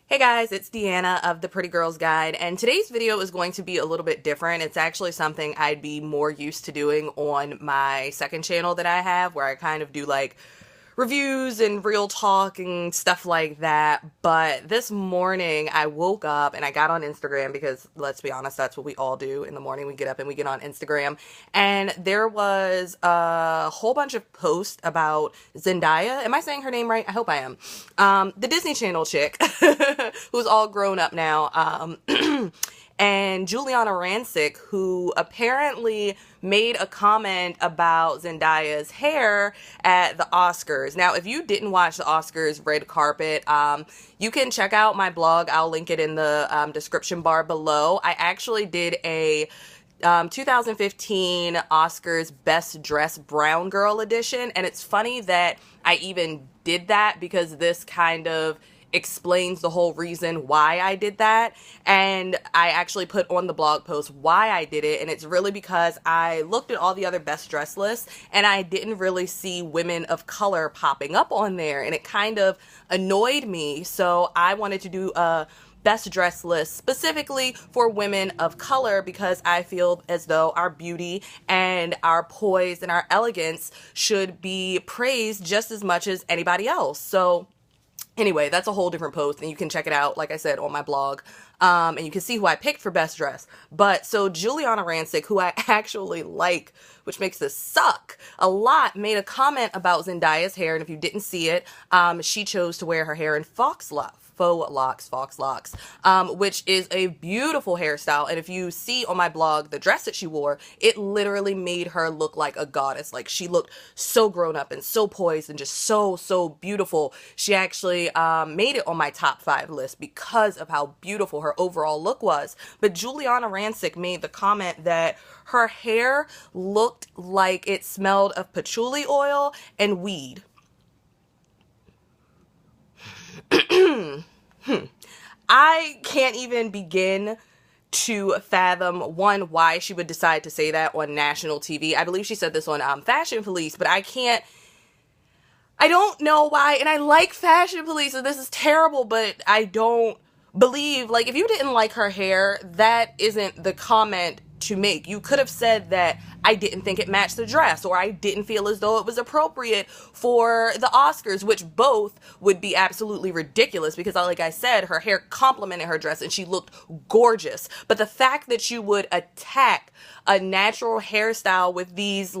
Hey guys, it's Deanna of the Pretty Girls Guide, and today's video is going to be a little bit different. It's actually something I'd be more used to doing on my second channel that I have, where I kind of do like reviews and real talk and stuff like that. But this morning I woke up and I got on Instagram because, let's be honest, that's what we all do in the morning. We get up and we get on Instagram, and there was a whole bunch of posts about Zendaya. Am I saying her name right? I hope I am. The Disney Channel chick who's all grown up now. And Guiliana Rancic, who apparently made a comment about Zendaya's hair at the Oscars. Now, if you didn't watch the Oscars red carpet, you can check out my blog. I'll link it in the description bar below. I actually did a 2015 Oscars Best Dressed Brown Girl edition, and it's funny that I even did that because this kind of explains the whole reason why I did that. And I actually put on the blog post why I did it, and it's really because I looked at all the other best dress lists and I didn't really see women of color popping up on there, and it kind of annoyed me. So I wanted to do a best dress list specifically for women of color because I feel as though our beauty and our poise and our elegance should be praised just as much as anybody else. So anyway, that's a whole different post, and you can check it out, like I said, on my blog. And you can see who I picked for best dress. But so Guiliana Rancic, who I actually like, which makes this suck a lot, made a comment about Zendaya's hair. And if you didn't see it, she chose to wear her hair in faux locks, which is a beautiful hairstyle. And if you see on my blog the dress that she wore, it literally made her look like a goddess. Like, she looked so grown up and so poised and just so beautiful. She actually made it on my top 5 list because of how beautiful her overall look was. But Guiliana Rancic made the comment that her hair looked like it smelled of patchouli oil and weed. I can't even begin to fathom, one, why she would decide to say that on national TV. I believe she said this on Fashion Police, but I don't know why. And I like Fashion Police, so this is terrible, but I don't believe, like, if you didn't like her hair, that isn't the comment to make. You could have said that I didn't think it matched the dress, or I didn't feel as though it was appropriate for the Oscars, which both would be absolutely ridiculous because, like I said, her hair complemented her dress and she looked gorgeous. But the fact that you would attack a natural hairstyle with these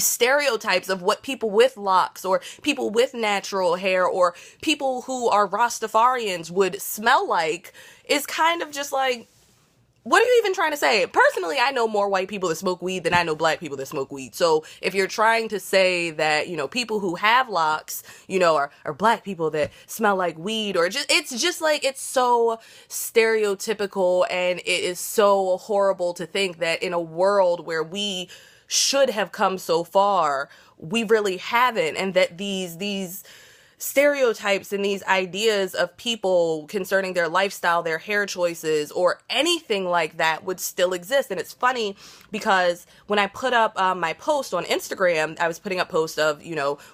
stereotypes of what people with locks or people with natural hair or people who are Rastafarians would smell like is kind of just like, what are you even trying to say? Personally, I know more white people that smoke weed than I know black people that smoke weed. So if you're trying to say that, people who have locks, are black people that smell like weed, or it's just like, it's so stereotypical, and it is so horrible to think that in a world where we should have come so far, we really haven't, and that these stereotypes and these ideas of people concerning their lifestyle, their hair choices, or anything like that would still exist. And it's funny because when I put up my post on Instagram, I was putting up posts of,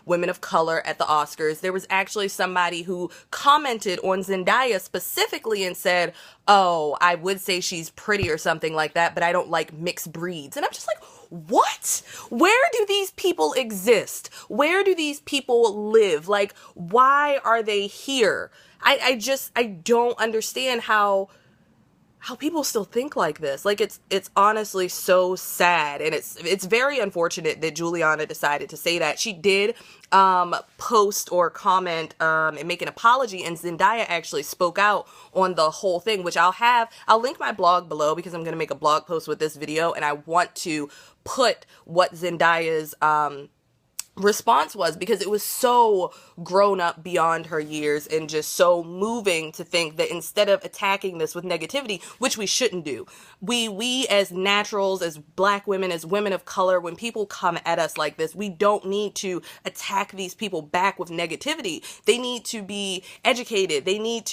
women of color at the Oscars. There was actually somebody who commented on Zendaya specifically and said, oh, I would say she's pretty or something like that, but I don't like mixed breeds. And I'm just like, what? Where do these people exist? Where do these people live? Like, why are they here? I don't understand how people still think like this. Like, it's honestly so sad, and it's very unfortunate that Guiliana decided to say that. She did post or comment and make an apology, and Zendaya actually spoke out on the whole thing, which I'll link my blog below because I'm going to make a blog post with this video, and I want to put what Zendaya's response was, because it was so grown up beyond her years and just so moving to think that instead of attacking this with negativity, which we shouldn't do, we as naturals, as black women, as women of color, when people come at us like this, we don't need to attack these people back with negativity. They need to be educated. They need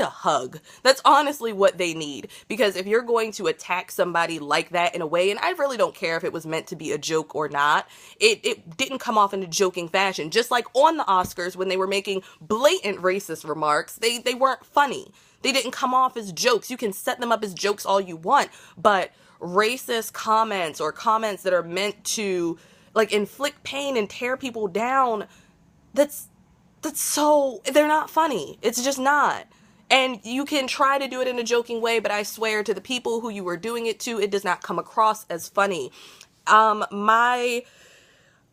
a hug. That's honestly what they need, because if you're going to attack somebody like that in a way, and I really don't care if it was meant to be a joke or not, it didn't come come off in a joking fashion. Just like on the Oscars when they were making blatant racist remarks, they weren't funny. They didn't come off as jokes. You can set them up as jokes all you want, but racist comments or comments that are meant to like inflict pain and tear people down, that's so, they're not funny. It's just not. And you can try to do it in a joking way, but I swear to the people who you were doing it to, it does not come across as funny. My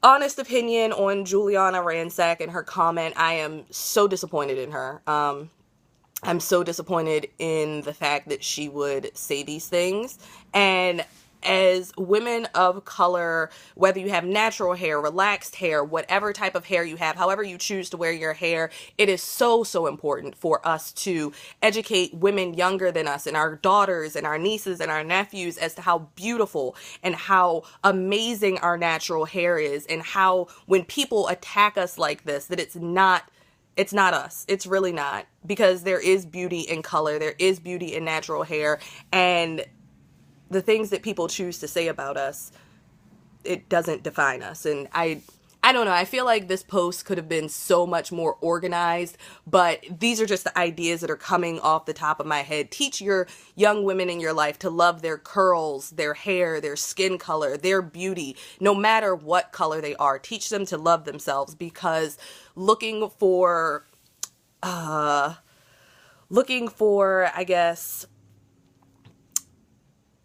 honest opinion on Guiliana Rancic and her comment, I am so disappointed in her. I'm so disappointed in the fact that she would say these things. And as women of color, whether you have natural hair, relaxed hair, whatever type of hair you have, however you choose to wear your hair, it is so, so important for us to educate women younger than us and our daughters and our nieces and our nephews as to how beautiful and how amazing our natural hair is, and how when people attack us like this, that it's not us. It's really not. Because there is beauty in color. There is beauty in natural hair. And the things that people choose to say about us, it doesn't define us. And I don't know. I feel like this post could have been so much more organized, but these are just the ideas that are coming off the top of my head. Teach your young women in your life to love their curls, their hair, their skin color, their beauty, no matter what color they are. Teach them to love themselves, because looking for, I guess,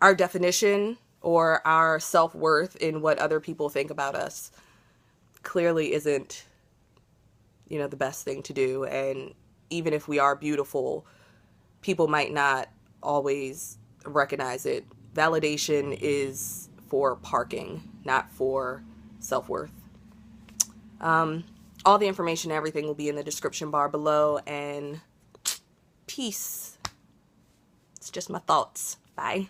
our definition or our self-worth in what other people think about us clearly isn't, the best thing to do. And even if we are beautiful, people might not always recognize it. Validation is for parking, not for self-worth. All the information and everything will be in the description bar below, and peace. It's just my thoughts. Bye.